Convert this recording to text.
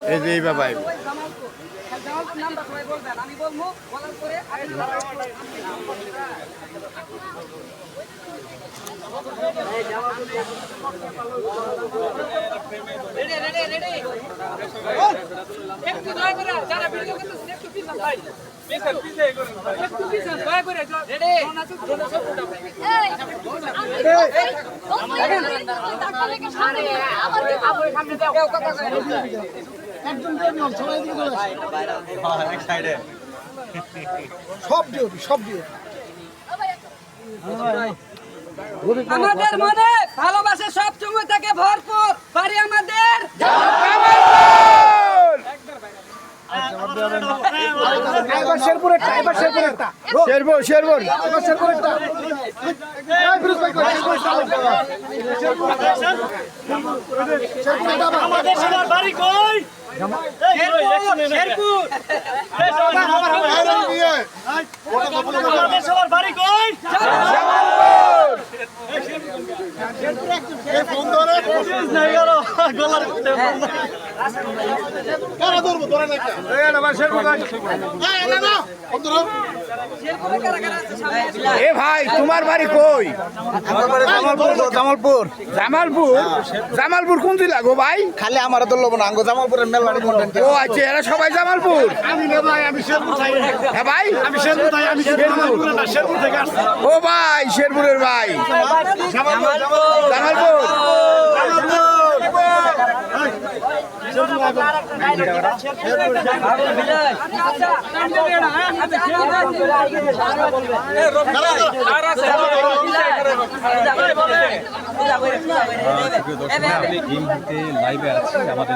এই যে এই বাবা একটু দয়া করে যারা ভিডিও করতেছেন একটু পিছন ভাই একটু পিছন দয়া করে রেডি আমাদের মনে ভালোবাসা সব সময় থাকে ভরপুর বাড়ি আমাদের আমাদের সবার বাড়ি কই? শেরপুর আমাদের সবার বাড়ি কই? এ ভাই তোমার বাড়ি কই? জামালপুর জামালপুর। জামালপুর কোন জেলা গো ভাই? খালি আমার তো লোব না আঙ্গ জামালপুরের মেলবাড়ি কন্টেন্ট ও আচ্ছা, এরা সবাই জামালপুর। হ্যাঁ ভাই, ও ভাই শেরপুরের ভাই। জামালপুর লাইভে আছে আমাদের